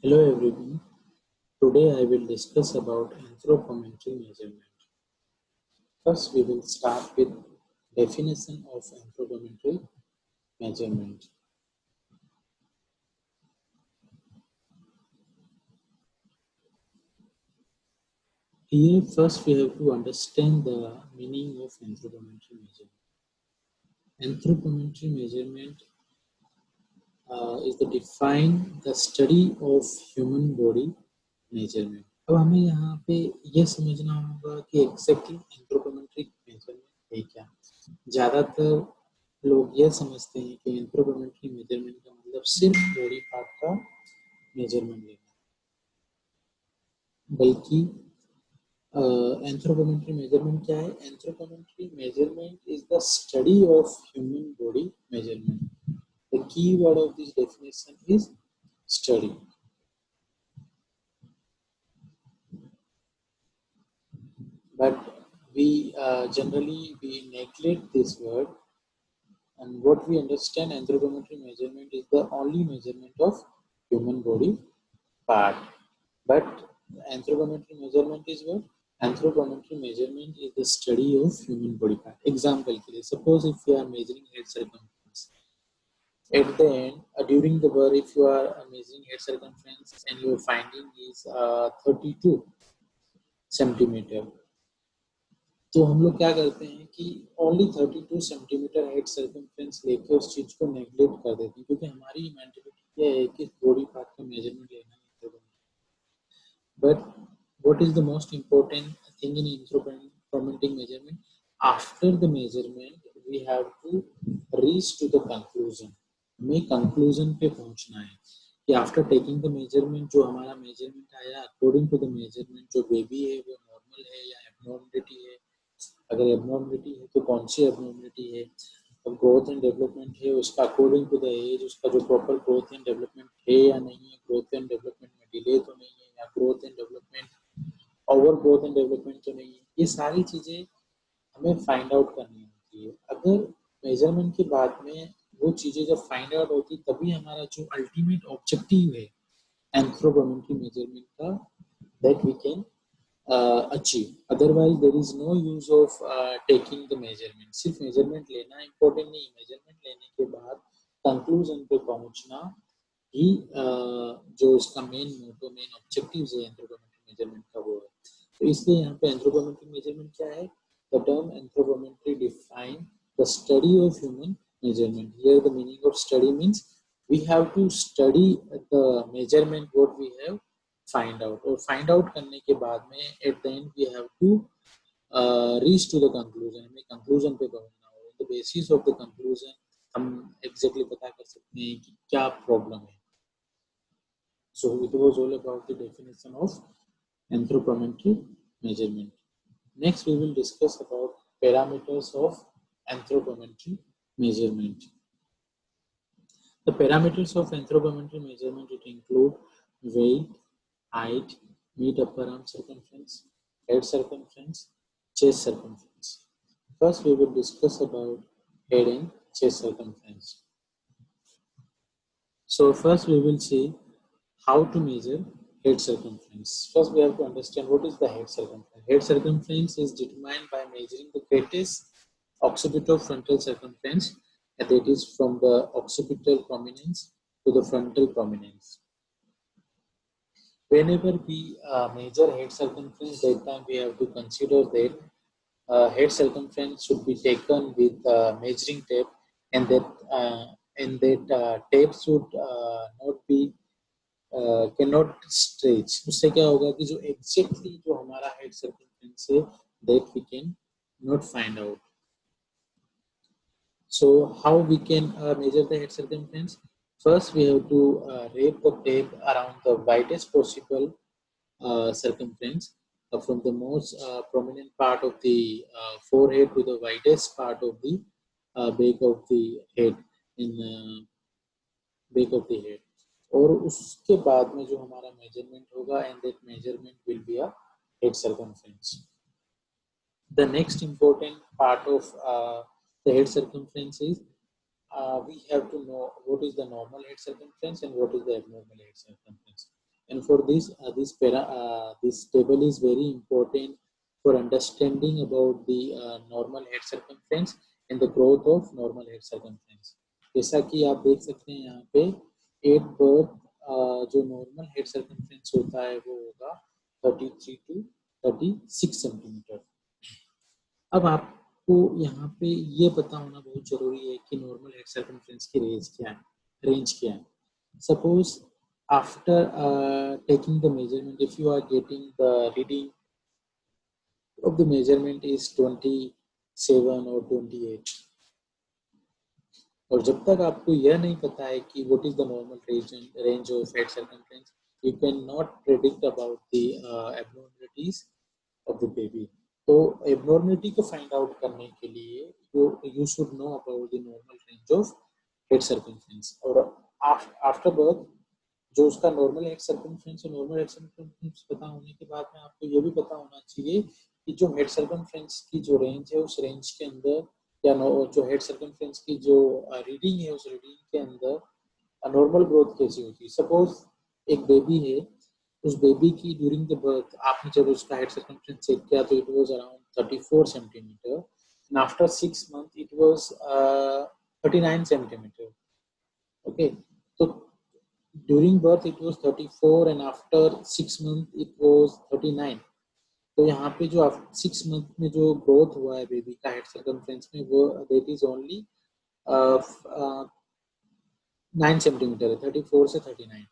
Hello everyone. Today I will discuss about anthropometry measurement. First we will start with definition of anthropometry measurement. Here first we have to understand the meaning of anthropometry measurement. Anthropometry measurement is the study of human body measurement. अब हमें यहाँ पे यह समझना होगा कि exactly anthropometric measurement है क्या। ज्यादातर लोग यह समझते हैं कि एंथ्रोपोमेट्री मेजरमेंट का मतलब सिर्फ बॉडी पार्ट का मेजरमेंट लेना, बल्कि एंथ्रोपोमेट्री मेजरमेंट क्या है? Anthropometry measurement is the study of human body measurement. The key word of this definition is study. But we generally neglect this word, and what we understand anthropometry measurement is the only measurement of human body part. But anthropometry measurement is what? Anthropometry measurement is the study of human body part. Example, suppose if you are measuring head circumference, at the end during the birth, if you are measuring head circumference and your finding is 32 centimeter, तो हम लोग क्या करते हैं कि only 32 centimetre head circumference लेके उस चीज को नेग्लेक्ट कर देते हैं, क्योंकि हमारी मेंटालिटी ये है कि बॉडी पार्ट का मेजरमेंट लेना है. But what is the most important thing in anthropometric measurement? After the measurement we have to reach to the conclusion. हमें कंक्लूजन पे पहुंचना है कि आफ्टर टेकिंग द मेजरमेंट जो हमारा मेजरमेंट आया, अकॉर्डिंग टू द मेजरमेंट जो बेबी है वो नॉर्मल है या एबनॉर्मलिटी है. अगर एबनॉर्मलिटी है तो कौन सी एबनॉर्मलिटी है. अब ग्रोथ एंड डेवलपमेंट है, उसका अकॉर्डिंग टू द एज उसका जो प्रॉपर ग्रोथ एंड डेवलपमेंट है या नहीं है, ग्रोथ एंड डेवलपमेंट में डिले तो नहीं है, या growth and development over growth and development तो नहीं है. ये सारी चीजें हमें फाइंड आउट करनी होती है. अगर मेजरमेंट के बाद में वो चीजें जब फाइंड आउट होती तभी हमारा जो अल्टीमेट ऑब्जेक्टिव है एंथ्रोपोमेट्री मेजरमेंट का, that we can achieve. Otherwise there is no use of taking the measurement. सिर्फ मेजरमेंट लेना इम्पोर्टेंट नहीं, मेजरमेंट लेने के बाद कंक्लूजन पे पहुंचना ही जो इसका मेन मोटो मेन ऑब्जेक्टिव है एंथ्रोपोमेट्री मेजरमेंट का वो है. तो इसलिए यहाँ पे एंथ्रोपोमेट्री मेजरमेंट क्या है? The term anthropometry define the study of human measurement. Here the meaning of study means we have to study the measurement what we have find out, और find out करने के बाद में at the end we have to reach to the conclusion. हमें conclusion पे पहुंचना हो. On the basis of the conclusion हम exactly पता कर सकते हैं कि क्या problem है. So it was all about the definition of anthropometry measurement. Next we will discuss about parameters of anthropometry measurement. The parameters of anthropometry measurement, it include weight, height, mid upper arm circumference, head circumference, chest circumference. First we will discuss about head and chest circumference. So first we will see how to measure head circumference. First we have to understand what is the head circumference. Head circumference is determined by measuring the greatest occipitofrontal circumference, and that is from the occipital prominence to the frontal prominence. Whenever we measure head circumference, that time we have to consider that head circumference should be taken with measuring tape, and that tape should not be cannot stretch. उससे क्या होगा कि जो exactly जो हमारा head circumference है, that we can not find out. So how we can measure the head circumference? First we have to wrap the tape around the widest possible circumference, from the most prominent part of the forehead to the widest part of the back of the head, in back of the head. और उसके बाद में जो हमारा measurement होगा, and that measurement will be a head circumference. The next important part of the head circumference is we have to know what is the normal head circumference and what is the abnormal head circumference. And for this table is very important for understanding about the normal head circumference and the growth of normal head circumference. जैसा कि आप देख सकते हैं यहाँ पे at birth जो normal head circumference होता है वो होगा 33 to 36 सेंटीमीटर। अब आपको यहाँ पे ये पता होना बहुत जरूरी है कि नॉर्मल हेड सर्कमफ्रेंस की रेंज क्या है। Suppose after taking the measurement, if you are getting the reading of the measurement is 27 or 28, और जब तक आपको यह नहीं पता है कि what is the normal range of head circumference, you cannot predict about the abnormalities of the baby. तो abnormality को find out करने के लिए you should know about the normal range of head circumference। और after birth जो उसका normal head circumference है, normal head circumference पता होने के बाद में आपको ये भी पता होना चाहिए कि जो हेड सर्कमफ्रेंस की जो रेंज है उस रेंज के अंदर या जो हेड सर्कमफ्रेंस की जो रीडिंग है उस रीडिंग के अंदर नॉर्मल ग्रोथ कैसी होती है। सपोज एक बेबी है, उस बेबी की ड्यूरिंग द बर्थ आपने जब उसका हेड सर्कमफ्रेंस चेक किया तो it was around 34 centimetre and after 6 month it was 39 centimetre. Okay, तो during birth it was 34 and after 6 month it was 39। तो यहाँ पे जो 6 मंथ में जो ग्रोथ हुआ है बेबी का हेड सर्कमफ्रेंस में वो दैट इज ओनली 9 सेंटीमीटर है, 34 से 39।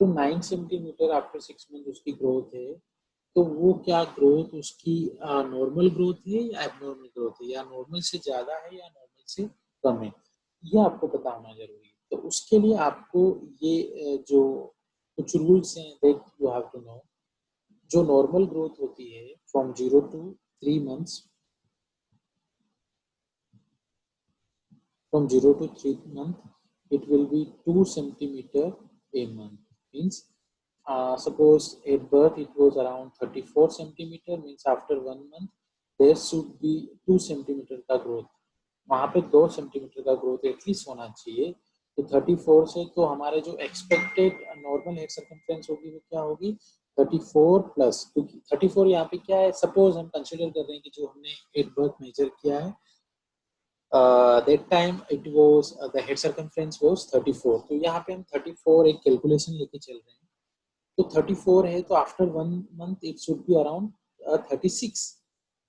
तो 9 सेंटीमीटर आफ्टर 6 मंथ उसकी ग्रोथ है, तो वो क्या ग्रोथ उसकी नॉर्मल ग्रोथ है या एबनॉर्मल ग्रोथ है, या नॉर्मल से ज्यादा है या नॉर्मल से कम है, ये आपको पता होना जरूरी है। तो उसके लिए आपको ये जो कुछ रूल्स हैं that you have to know. जो नॉर्मल ग्रोथ होती है from 0 to 3 months, from 0 to 3 month it will be 2 centimeter a month। means suppose at birth it was around 34 centimeter, means after 1 month there should be 2 centimeter का growth, वहाँ पे 2 centimetre का growth at least होना चाहिए। तो 34 से तो हमारे जो एक्सपेक्टेड नॉर्मल हेड सर्कमफ्रेंस होगी वो क्या होगी 34 प्लस, क्योंकि 34 यहाँ पे क्या है, सपोज हम कंसिडर कर रहे हैं कि जो हमने एट बर्थ मेजर किया है that time it was the head circumference was 34। तो यहाँ पे हम 34 एक कैलकुलेशन लेके चल रहे हैं, तो 34 है तो after 1 month it should be around 36,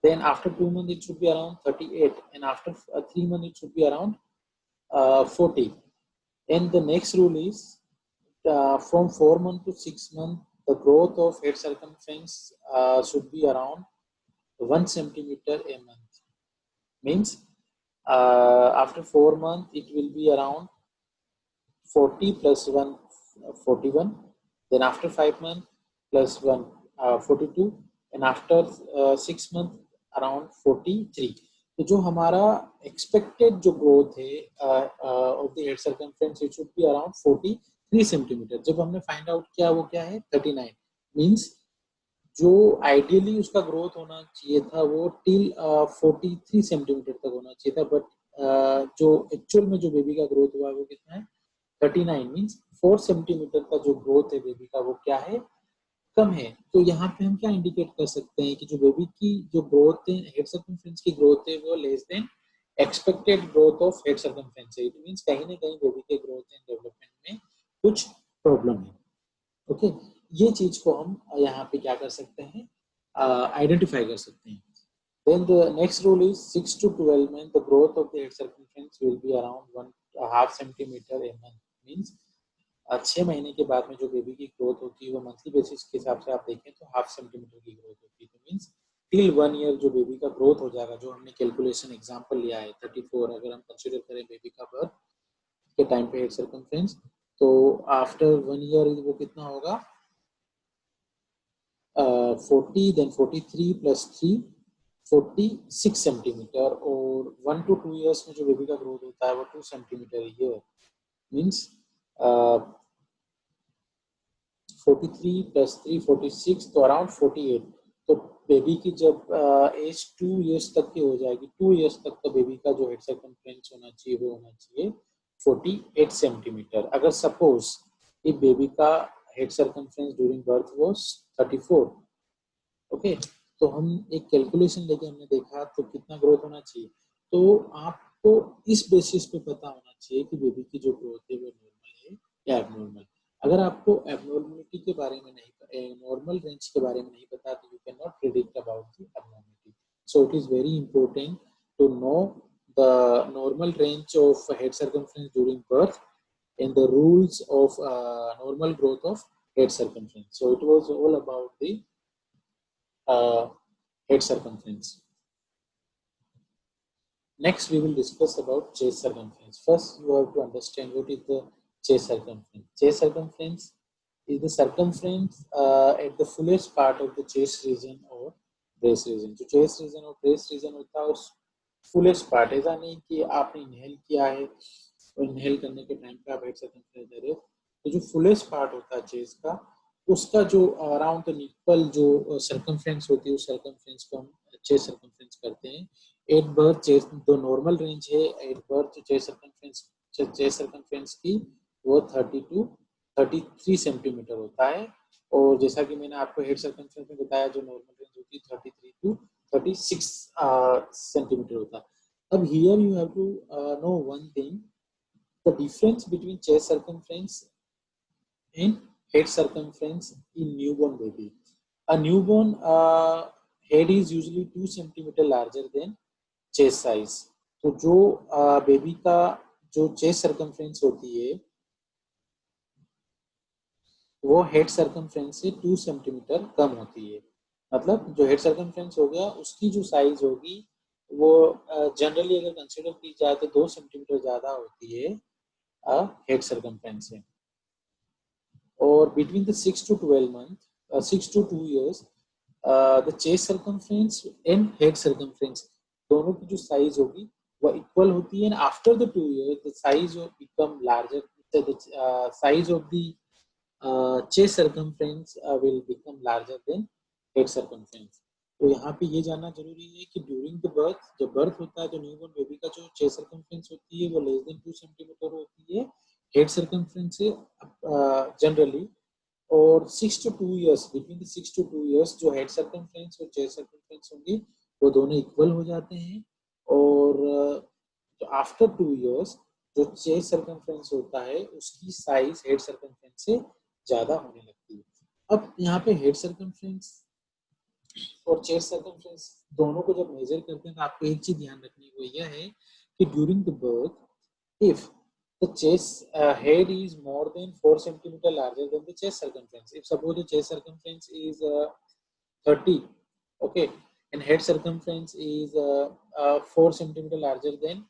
then after 2 months it should be around 38 and after 3 months it should be around 40। and the next rule is from 4 months to 6 months the growth of head circumference should be around 1 centimeter a month। means after 4 months it will be around 40 plus 1 41, then after 5 months plus 1 42 and after 6 months around 43। तो जो हमारा expected जो growth है of the head circumference it should be around 43 centimetre. जब हमने find out किया वो क्या है 39। मींस जो आइडियली उसका ग्रोथ होना चाहिए था वो टिल 43 सेंटीमीटर तक होना चाहिए था, बट जो एक्चुअल में जो बेबी का ग्रोथ हुआ है वो कितना है 39। मींस 4 सेंटीमीटर का जो ग्रोथ है बेबी का वो क्या है कम है। तो यहाँ पे हम क्या इंडिकेट कर सकते हैं कि जो बेबी की जो ग्रोथ है हेड सर्कमफ्रेंस की ग्रोथ है वो less than expected growth of head circumference है। इट मींस कहीं ना कहीं बेबी के ग्रोथ एंड डेवलपमेंट में कुछ प्रॉब्लम है। ओके, ये चीज को हम यहाँ पे क्या कर सकते हैं आइडेंटिफाई कर सकते हैं। Then the next rule is 6 to 12 months the growth of the head circumference will be around 1.5 centimeter a month। means 6 महीने के बाद में जो बेबी की ग्रोथ होती है वो मंथली बेसिस के हिसाब से आप देखें तो 0.5 सेंटीमीटर की ग्रोथ होती है। तो मीन्स टिल 1 ईयर जो बेबी का ग्रोथ हो जाएगा, जो हमने कैलकुलेशन एग्जांपल लिया है 34 अगर हम कंसीडर करें बेबी का बर्थ के टाइम पे हेड सर्कमफ्रेंस, तो आफ्टर 1 ईयर वो कितना होगा 40, देन 43 प्लस 3 46 सेंटीमीटर, और 1 to 2 ईयर्स में जो बेबी का ग्रोथ होता है वो 2 सेंटीमीटर ईयर। मीन्स 43 प्लस 3 46, तो अराउंड 48। तो बेबी की जब एज 2 ईयर्स तक की हो जाएगी, 2 ईयर्स तक का बेबी का जो हेड सर्कमफ्रेंस होना चाहिए वो होना चाहिए 48 सेंटीमीटर। अगर सपोज ये बेबी का head circumference during birth was 34. Okay, तो हम एक कैलकुलेशन लेके हमने देखा तो कितना ग्रोथ होना चाहिए। तो आपको इस बेसिस पे पता होना चाहिए कि बेबी की जो ग्रोथ है वो नॉर्मल है या एबनॉर्मल। अगर आपको एबनॉर्मलिटी के बारे में नहीं, नॉर्मल रेंज के बारे में नहीं पता, तो you can not predict about the abnormality. So it is very important to know the normal range of head circumference during birth and the rules of normal growth of head circumference. So it was all about the head circumference. Next, we will discuss about chest circumference. First, you have to understand what is the chest circumference. Chest circumference is the circumference at the fullest part of the chest region or breast region. जो chest region और breast region होता है उस fullest part, ऐसा नहीं कि आपने inhale किया है और inhale करने के टाइम पे आप head circumference दे रहे हो। तो जो fullest part होता है chest का, उसका जो अराउंड द निप्पल जो सर्कमफ्रेंस होती है उस सर्कमफ्रेंस को हम चेस्ट सर्कमफ्रेंस करते हैं। एट बर्थ चेस्ट जो नॉर्मल रेंज है एट बर्थ चेस्ट सर्कमफ्रेंस की वो 30 to 33 सेंटीमीटर होता है। और जैसा कि मैंने आपको हेड सर्कमफ्रेंस में बताया जो नॉर्मल रेंज होती है 33 to 36 सेंटीमीटर होता है। अब here you have to know one thing, the difference between chest circumference and head circumference in newborn baby. A newborn head is usually 2 centimeter larger than chest size. तो जो baby का जो chest circumference होती है वो head circumference से 2 centimetre कम होती है। मतलब जो हेड सर्कमफ्रेंस हो गया उसकी जो साइज होगी वो जनरली अगर कंसीडर की जाए तो 2 सेंटीमीटर ज्यादा होती है हेड सर्कमफ्रेंस से। or between the 6 to 12 months, 6 to 2 years, the chest circumference and head circumference दोनों की जो साइज होगी वो इक्वल होती है। and after the 2 years the size will become larger, the size of the chest circumference will become larger than head circumference. तो यहाँ पे ये जानना जरूरी है कि ड्यूरिंग द बर्थ जब बर्थ होता है तो न्यूबॉर्न बेबी का जो चेस्ट सर्कमफ्रेंस होती है वो लेस देन 2 सेंटीमीटर होती है हेड सर्कमफ्रेंस से जनरली। और 6 to 2 years, between the 6 to 2 years जो हेड सर्कमफ्रेंस और चेस्ट सर्कमफ्रेंस होंगी वो दोनों इक्वल हो जाते हैं। और जो आफ्टर 2 years जो चेस्ट सर्कमफ्रेंस होता है उसकी साइज हेड सर्कमफ्रेंस से ज्यादा होने लगती है। अब यहाँ पे हेड सर्कमफ्रेंस और चेस्ट सर्कमफ्रेंस दोनों को जब मेजर करते हैं तो आपको एक चीज ध्यान रखनी है वो यह है कि during the birth if the chest head is more than 4 centimeter larger than the chest circumference. If suppose the chest circumference is 30, okay, and head circumference is 4 centimeter larger than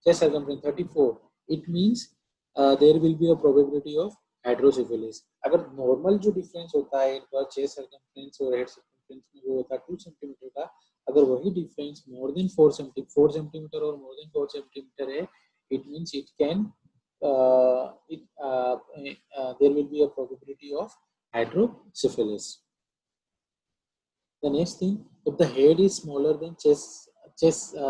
chest circumference 34, it means there will be a probability of hydrocephalus. अगर normal जो difference होता है chest circumference और head circumference में वो होता है 2 centimeter का, अगर वही difference more than 4 centimeter और more than 4 centimeter है, it means it can there will be a probability of hydrocephalus. The next thing, if the head is smaller than chest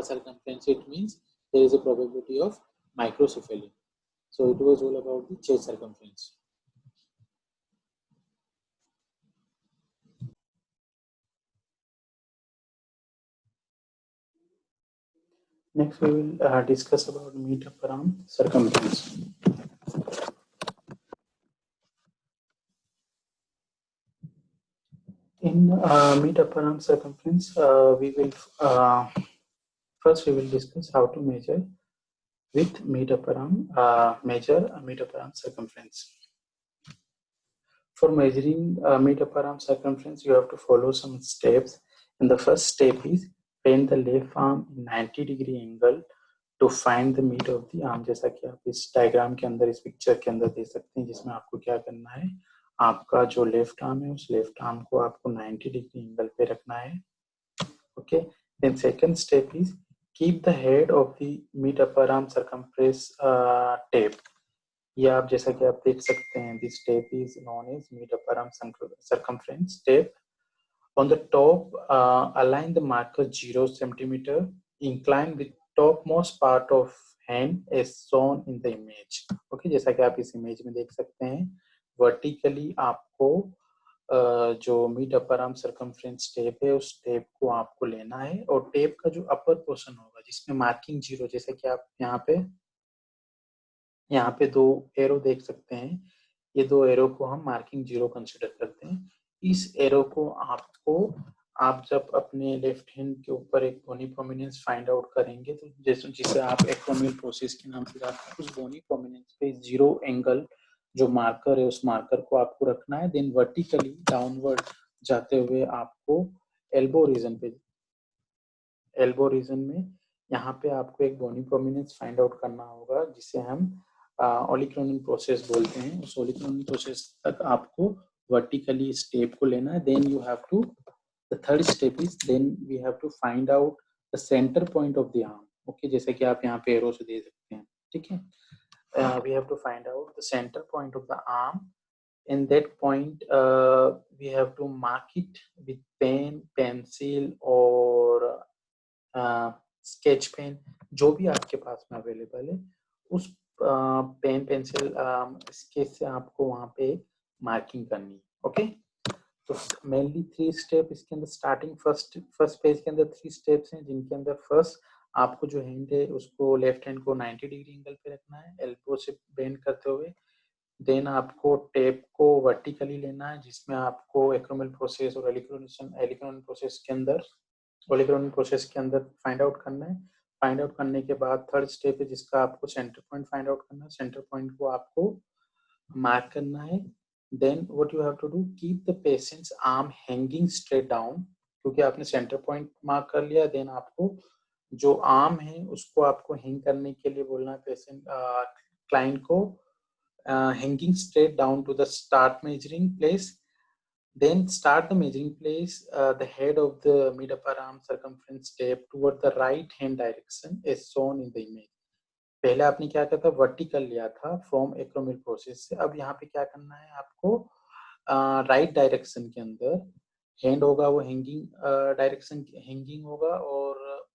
circumference, it means there is a probability of microcephaly. So it was all about the chest circumference. Next, we will discuss about mid-upper arm circumference. In mid-upper arm circumference, we will first we will discuss how to measure with mid-upper arm, measure mid-upper arm circumference. For measuring mid-upper arm circumference, you have to follow some steps. And the first step is bend the left arm in 90-degree angle to find the mid of the arm. जैसा कि आप इस diagram के अंदर इस picture के अंदर देख सकते हैं जिसमें आपको क्या करना है, आपका जो लेफ्ट आर्म है उस लेफ्ट आर्म को आपको 90 डिग्री एंगल पे रखना है। Okay, then second step is keep the head of the mid upper arm circumference tape. ये आप जैसा कि आप देख सकते हैं, this tape is known as mid upper arm circumference tape. On the top, align the marker 0 centimeter, incline the topmost part of hand as shown in the image. Okay, जैसा कि आप इस इमेज में देख सकते हैं, वर्टिकली आपको जो mid upper arm circumference tape है उस टेप को आपको लेना है, और टेप का जो अपर पोर्शन होगा जिसमें मार्किंग 0, जैसे कि आप यहाँ पे 2 एरो देख सकते हैं, ये 2 एरो को हम मार्किंग 0 कंसिडर करते हैं। इस एरो को आप जब अपने लेफ्ट हैंड के ऊपर एक बोनी प्रोमिनेंस फाइंड आउट करेंगे, तो जैसे जिसे आप एक्रोमियल प्रोसेस के नाम से जानते हैं, उस बोनी प्रोमिनेंस पे 0 एंगल जो मार्कर है उस मार्कर को आपको रखना है। देन वर्टिकली डाउनवर्ड जाते हुए आपको एल्बो रीजन में यहाँ पे आपको एक बोनी प्रोमिनेंस फाइंड आउट करना होगा, जिसे हम ओलिक्रोनिक प्रोसेस बोलते हैं। उस ओलिक्रोनिक प्रोसेस तक आपको वर्टिकली स्टेप को लेना है। Then you have to the third step is then we have to find out the centre point of the arm. Okay, जैसे कि आप यहाँ पे एरो से दे सकते हैं, ठीक है। We have to find out the centre point of the arm. In that point, we have to mark it with pen, pencil or sketch pen, जो भी आपके पास में अवेलेबल है उस पेन पेंसिल स्केच से आपको वहां पे मार्किंग करनी है। ओके, तो मेनली 3 स्टेप इसके अंदर स्टार्टिंग फर्स्ट पेज के अंदर 3 स्टेप्स हैं, जिनके अंदर फर्स्ट आपको जो हैंड है उसको लेफ्ट हैंड को 90 डिग्री एंगल पे रखना है एल्बो से बेंड करते हुए। देन आपको टेप को वर्टिकली लेना है, जिसमें आपको एक्रोमियल प्रोसेस और एलिक्रोनिक प्रोसेस के अंदर फाइंड आउट करना है। फाइंड आउट करने के बाद थर्ड स्टेप है जिसका आपको सेंटर पॉइंट फाइंड आउट करना है। सेंटर पॉइंट को आपको मार्क करना है। Then what you have to do, keep the patient's arm hanging straight down, क्योंकि आपने सेंटर पॉइंट मार्क कर लिया। देन आपको जो आर्म है उसको आपको हैंग करने के लिए बोलना है पेशेंट क्लाइंट को, hanging straight down to the start measuring place. Then start the measuring place, the head of the mid upper arm circumference tape toward the right hand direction as shown in the image. पहले आपने क्या किया था, vertical लिया था from acromial process से। अब यहाँ पे क्या करना है आपको, राइट डायरेक्शन के अंदर हैंड होगा वो हैंगिंग होगा, और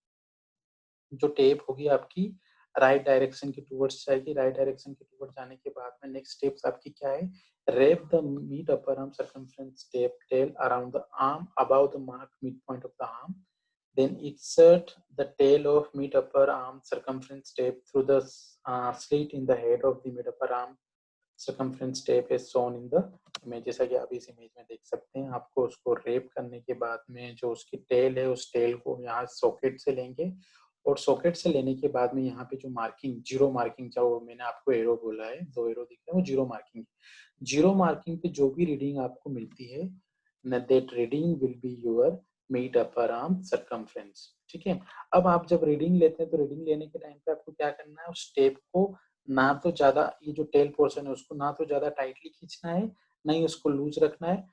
जो टेप होगी आपकी राइट डायरेक्शन के टुवर्ड्स जाएगी। राइट डायरेक्शन के टुवर्ड्स जाने के बाद में नेक्स्ट स्टेप्स आपकी क्या है, wrap the mid upper arm circumference tail around the arm above the marked midpoint of the arm. Then insert the tail of mid upper arm circumference tape through the slit in the head of the mid upper arm circumference tape is shown in the image। जैसा कि आप इस image में देख सकते हैं, आपको उसको रेप करने के बाद में जो उसकी टेल है उस टेल को यहाँ सॉकेट से लेंगे, और सॉकेट से लेने के बाद में यहाँ पे जो मार्किंग 0 मार्किंग, जो मैंने आपको एरो बोला है, 2 एरो दिख रहे हैं वो 0 मार्किंग। 0 मार्किंग पे जो भी रीडिंग आपको मिलती है, that reading will be your mid upper arm circumference. ठीक है, अब आप जब रीडिंग लेते हैं तो रीडिंग लेने के टाइम पे आपको क्या करना है, उस टेप को ना तो ज्यादा, ये जो टेल पोर्शन है उसको ना तो ज्यादा टाइटली खींचना है, ना ही उसको लूज रखना है।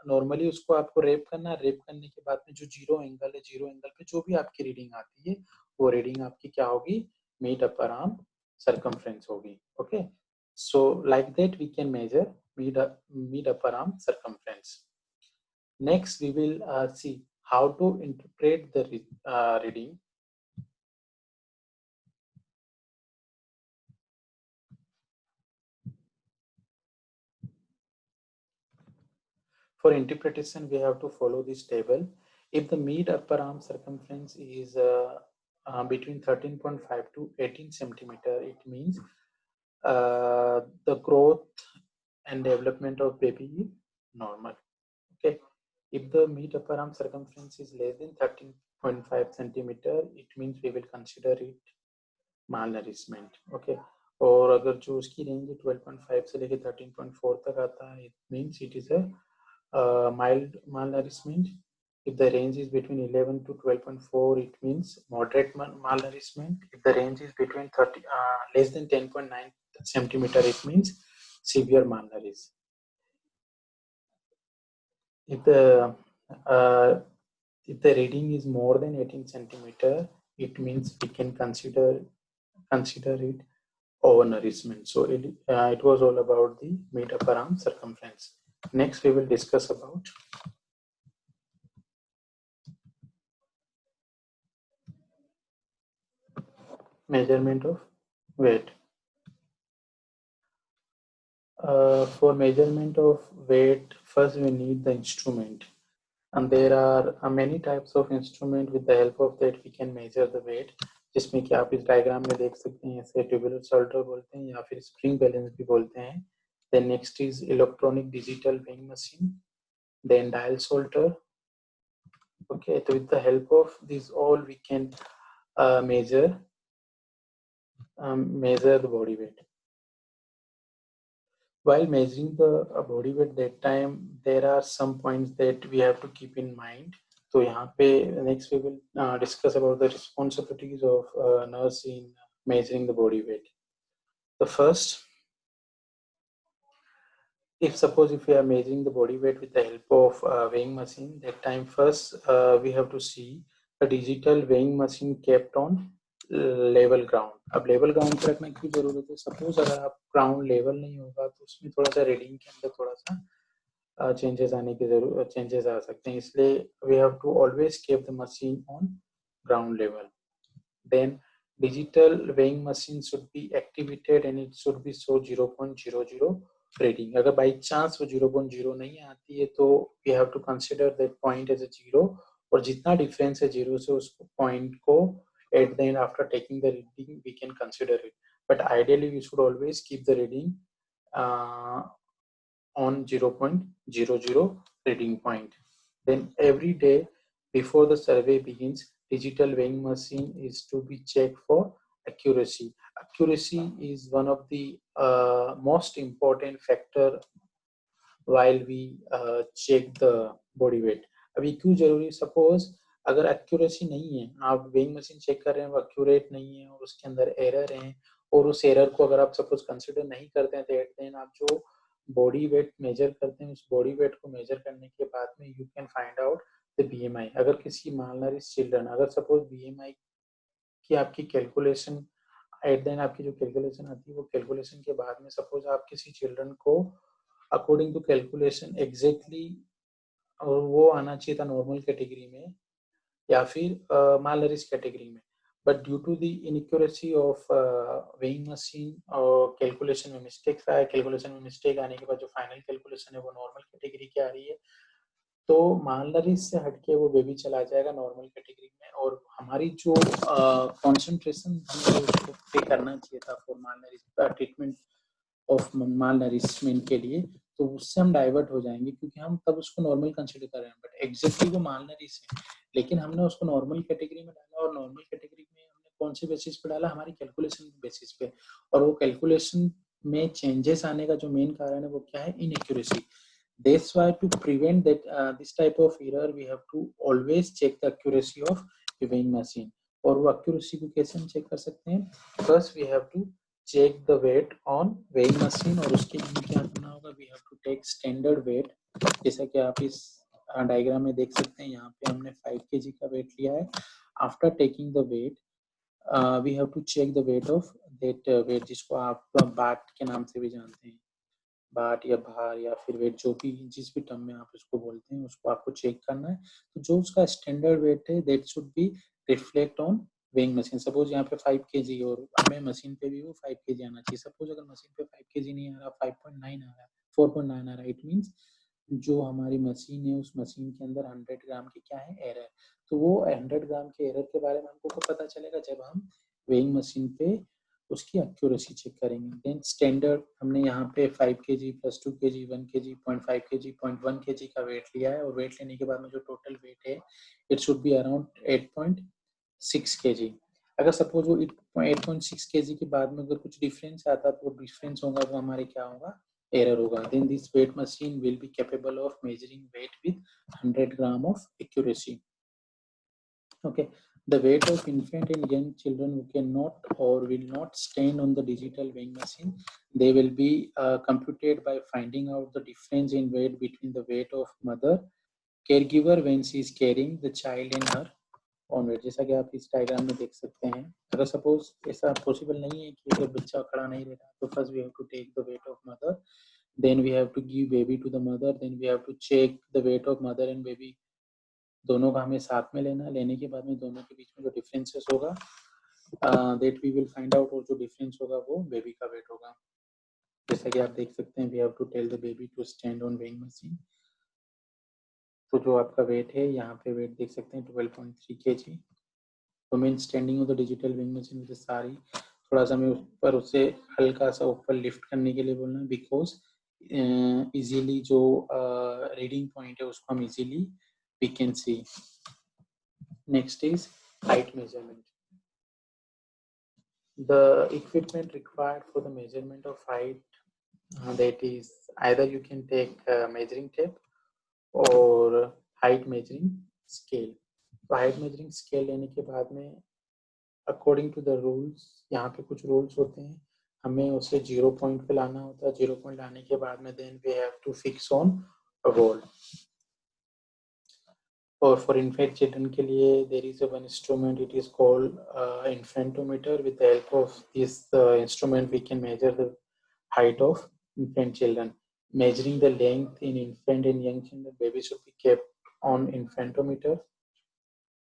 नॉर्मली उसको आपको रेप करना है। रेप करने के बाद में जो 0 एंगल है, 0 एंगल पे जो भी आपकी रीडिंग आती है वो रीडिंग आपकी क्या होगी, मिड अपर आर्म सर्कमफ्रेंस होगी। Okay, so like that we can measure mid upper arm circumference. Next we will see how to interpret the reading. For interpretation, we have to follow this table. If the mid upper arm circumference is between 13.5 to 18 centimeter, it means the growth and development of baby is normal. Okay. If the mid upper arm circumference is less than 13.5 centimeter, it means we will consider it malnourishment. Okay. और अगर जो उसकी range 12.5 से लेके 13.4 तक आता है, it means it is a mild malnourishment. If the range is between 11 to 12.4, it means moderate malnourishment. If the range is between less than 10.9 centimeter, it means severe malnourishment. If the reading is more than 18 centimeter, it means we can consider it overnourishment. So it was all about the mid upper arm circumference. Next, we will discuss about measurement of weight. For measurement of weight, first we need the instrument, and there are many types of instrument. With the help of that we can measure the weight, जिसमें कि आप इस diagram में देख सकते हैं, इसे tubular Salter बोलते हैं या फिर स्प्रिंग बैलेंस भी बोलते हैं. Then next is electronic digital weighing machine, then dial solder. Okay, so with the help of these all we can measure the body weight. While measuring the body weight, that time there are some points that we have to keep in mind. So यहाँ पे next we will discuss about the responsibilities of nurse in measuring the body weight. The first, if suppose if we are measuring the body weight with the help of weighing machine, that time first we have to see a digital weighing machine kept on level ground. अब level ground पे रखने की जरूरत है. Suppose अगर आप ground level नहीं होगा तो उसमें थोड़ा सा रीडिंग के अंदर थोड़ा सा चेंजेस आने की जरूरत चेंजेस आ सकते हैं. इसलिए we have to always keep the machine on ground level. Then digital weighing machine should be activated and it should be show 0.00 reading. अगर बाई चांस वो 0.0 नहीं आती है तो we have to consider that point as a zero, और जितना difference है zero से उस पॉइंट को at the end after taking the reading we can consider it, but ideally we should always keep the reading on 0.00 reading point. Then every day before the survey begins, digital weighing machine is to be checked for accuracy. Accuracy is one of the most important factor while we check the body weight. अभी क्यों जरूरी, suppose अगर accuracy नहीं है, आप weighing machine check कर रहे हैं वो एक्यूरेट नहीं है और उसके अंदर एरर है, और उस एरर को अगर आप सपोज कंसिडर नहीं करते हैं तो एट देन आप जो बॉडी वेट मेजर करते हैं उस बॉडी वेट को मेजर करने के बाद में you can find out the BMI. अगर किसी मालनरिश चिल्ड्रन, अगर सपोज बीएमआई की आपकी कैलकुलेशन एट देन आपकी जो कैलकुलेशन आती है वो कैलकुलेशन के बाद में सपोज आप किसी चिल्ड्रन को अकॉर्डिंग टू कैलकुलेशन एग्जैक्टली और वो आना चाहिए था नॉर्मल कैटेगरी में या फिर मालनरिश कैटेगरी में, but due to the inaccuracy of weighing machine और कैलकुलेशन में मिस्टेक्स आया, कैलकुलेशन में मिस्टेक आने के बाद जो फाइनल कैलकुलेशन है वो नॉर्मल कैटेगरी की आ रही है, तो मालनरिश से हटके वो बेबी चला जाएगा नॉर्मल कैटेगरी में, और हमारी जो कॉन्सेंट्रेशन हमें उसको पे करना चाहिए था फॉर मालनरिश ट्रीटमेंट ऑफ मालनरिशमेंट के लिए, तो उससे हम डाइवर्ट हो जाएंगे क्योंकि हम तब उसको नॉर्मल कंसिडर कर रहे हैं, बट एग्जैक्टली वो मालनरिश है लेकिन हमने उसको नॉर्मल कैटेगरी में डाला, और नॉर्मल कैटेगरी में हमने कौन से बेसिस पे डाला, हमारी कैलकुलेशन बेसिस पे, और वो कैलकुलेशन में चेंजेस आने का जो मेन कारण है वो क्या है, inaccuracy. That's why to prevent that this type of error we have to always check the accuracy of the weighing machine. और वो accuracy को कैसे हम चेक कर सकते हैं, first we have to check the weight on weighing machine, और उसके लिए क्या करना होगा, we have to take standard weight, जैसा कि आप इस डायग्राम में देख सकते हैं. यहाँ पे हमने 5 kg का वेट लिया है. After taking the weight we have to check the weight of that weight, जिसको आप बाट के नाम से भी जानते हैं, बाट या भार या फिर वेट, जो भी जिस भी टर्म में आप उसको बोलते हैं उसको आपको चेक करना है. तो जो उसका स्टैंडर्ड वेट है that should be reflect on weighing machine. Suppose यहाँ पे 5 kg और हमें मशीन पे भी वो 5 kg आना चाहिए. सपोज अगर मशीन पे 5 kg नहीं आ रहा, 5.9 आ रहा है, 4.9 आ रहा है, इट मीन्स जो हमारी मशीन है उस मशीन के अंदर 100 ग्राम की क्या है, एरर. तो वो 100 ग्राम के एरर के बारे में हमको पता चलेगा जब हम वेइंग मशीन पे उसकी एक्यूरेसी चेक करेंगे. देन स्टैंडर्ड हमने यहाँ पे 5 kg plus 2 kg 1 kg 0.5 kg 0.1 kg का वेट लिया है, और वेट लेने के बाद में जो टोटल वेट है it should be around 8.6 kg. अगर सपोज वो 8.6 kg के बाद में अगर कुछ डिफरेंस आता तो वो डिफरेंस होगा वो हमारे क्या होगा, एरर होगा. Then this weight machine will be capable of measuring weight with 100 gram of accuracy. Okay, the weight of infant and young children who cannot or will not stand on the digital weighing machine, they will be computed by finding out the difference in weight between the weight of mother caregiver when she is carrying the child in her own weight. जैसा कि आप इस diagram में देख सकते हैं, अगर suppose ऐसा पॉसिबल नहीं है कि अगर बच्चा खड़ा नहीं रहता तो first we have to take the weight of mother, then we have to give baby to the mother, then we have to check the weight of mother and baby, दोनों का हमें साथ में लेना, लेने के बाद में दोनों के बीच में जो डिफरेंसेस होगा that we will find out, और जो डिफरेंस होगा वो बेबी का वेट होगा. जैसा कि आप देख सकते हैं, we have to tell the baby to stand on weighing machine. तो जो आपका वेट है, यहाँ पे वेट देख सकते हैं 12.3 kg। तो mean standing on the digital weighing machine with सारी, थोड़ा सा हमें ऊपर उससे हल्का सा ऊपर लिफ्ट करने के लिए बोलना है, बिकॉज इजीली जो रीडिंग पॉइंट है उसको हम easily we can see. Next is height measurement. The equipment required for the measurement of height, that is either you can take measuring tape or height measuring scale. तो height measuring scale लेने के बाद में according to the rules, यहाँ पे कुछ rules होते हैं, हमें उसे 0 पॉइंट पे लाना होता है। 0 पॉइंट लाने के बाद में then we have to fix on a wall. और फॉर इन्फेंट चिल्ड्रन के लिए there is one instrument, it is called infantometer. With the help of this instrument we can measure the height of infant children. Measuring the length in infant and young children, baby should be kept on infantometer.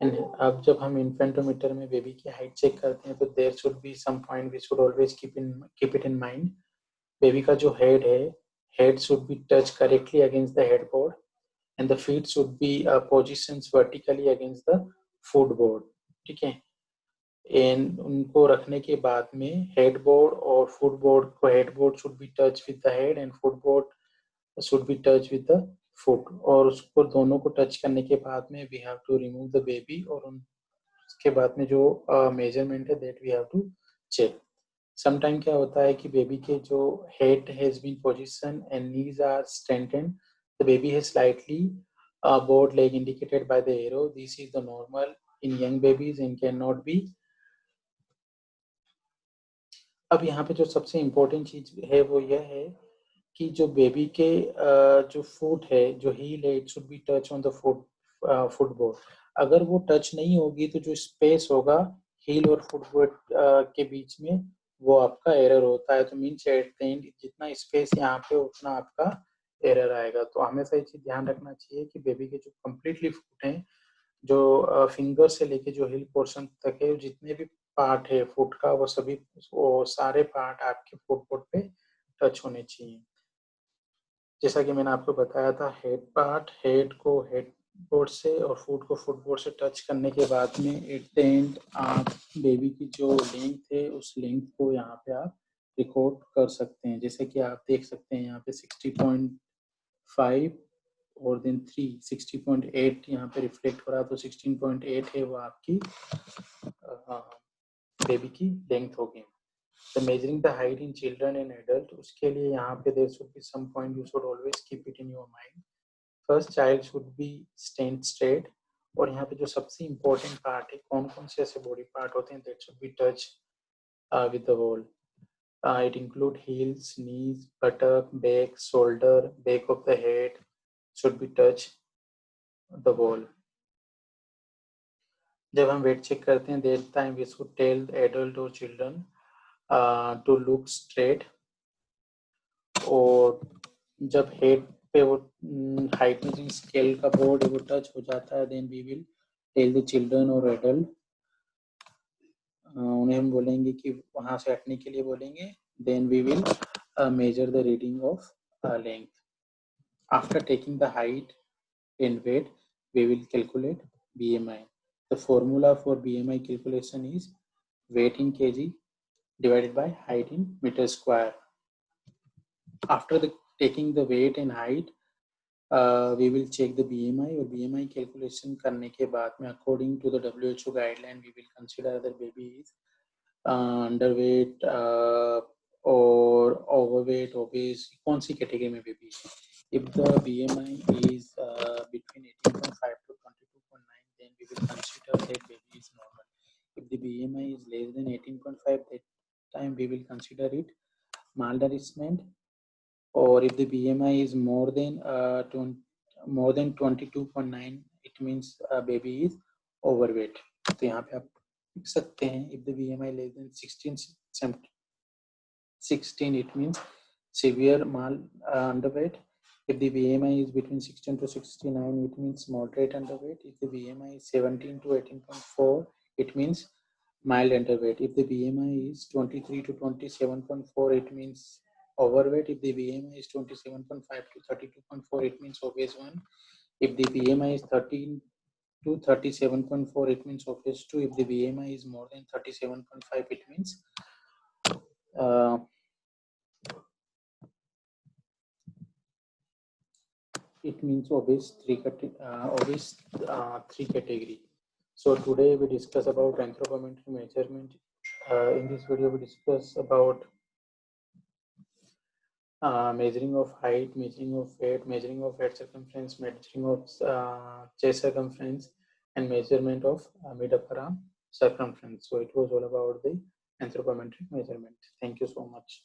And अब जब हम infantometer में baby की height check करते हैं तो there should be some point we should always keep it in mind. Baby का जो हेड है, head should be touched correctly against the headboard and the feet should be positions vertically against the footboard. ठीक है। And उनको रखने के बाद में हेडबोर्ड और फुटबोर्ड को, headboard should be touch with the head and footboard should be touch with the foot. और उसको दोनों को टच करने के बाद में we have to remove the baby, और उसके बाद में जो मेजरमेंट है that we have to check. Sometime क्या होता है कि बेबी के जो head has been position and knees are strengthened, the baby has slightly bowed leg indicated by the arrow. This is the normal in young babies and cannot be। अब यहाँ पे जो सबसे इम्पोर्टेंट चीज है वो यह है कि जो बेबी के जो फुट है, जो हील है, it should be touch on the footboard. अगर वो टच नहीं होगी तो जो स्पेस होगा हील और फुटबोर्ड के बीच में, वो आपका एरर होता है। तो मीन्स एट द एंड जितना स्पेस यहाँ पे उतना आपका एरर आएगा। तो हमेशा ये चीज ध्यान रखना चाहिए कि बेबी के जो कम्प्लीटली फुट हैं, जो फिंगर से लेके जो हिल पोर्शन तक है, जितने भी पार्ट है फुट का, वो सभी, वो सारे पार्ट आपके फुटबोर्ड पे टच होने चाहिए। जैसा कि मैंने आपको बताया था, हेड पार्ट, हेड को हेड बोर्ड से और फुट को फुटबोर्ड से टच करने के बाद में एट द एंड आप बेबी की जो लेंथ है उस लेंथ को यहाँ पे आप रिकॉर्ड कर सकते हैं। जैसे कि आप देख सकते हैं यहाँ पे 60.5 और देन 3 60.8 यहाँ पे रिफ्लेक्ट हो रहा है, तो 16.8 है वो आपकी बेबी की लेंथ होगी। The measuring the height in children and adult, उसके लिए यहाँ पे there should be some point you should always keep it in your mind. First, child should be stand straight, और यहाँ पे जो सबसे important part है, कौन कौन से ऐसे body part होते हैं that should be touched with the wall. It include heels, knees, buttock, back, shoulder, back of the head should be touched the wall. जब हम वेट चेक करते हैं that time we should tell the adult or children to look straight। और जब head पे वो height measuring scale का board वो टच हो जाता है, then we will tell the children और एडल्ट, उन्हें हम बोलेंगे कि वहां से हटने के लिए बोलेंगे। Then we will measure the reading of length. After taking the height and weight we will calculate BMI. The formula for BMI calculation is weight in kg divided by height in meter square. After taking the weight and height, we will check the BMI, और BMI calculation करने के बाद में according to the WHO guideline we will consider whether baby is underweight or overweight, obese, कौन सी category में baby है। If the BMI is between 18.5 to 22.9, then we will consider that baby is normal. If the BMI is less than 18.5, that time we will consider it malnourishment. Or if the BMI is more than 22.9, it means baby is overweight. तो यहाँ पे आप लिख सकते हैं if the BMI less than 16, it means severe underweight. If the BMI is between 16 to 69, it means moderate underweight. If the BMI is 17 to 18.4, it means mild underweight. If the BMI is 23 to 27.4, it means overweight. If the BMI is 27.5 to 32.4, it means obese 1. If the BMI is 13 to 37.4, it means obese 2. If the BMI is more than 37.5, it means obese 3 category. So today we discuss about anthropometric measurement. In this video we discuss about measuring of height, measuring of weight, measuring of head circumference, measuring of chest circumference, and measurement of mid upper arm circumference. So it was all about the anthropometric measurement. Thank you so much.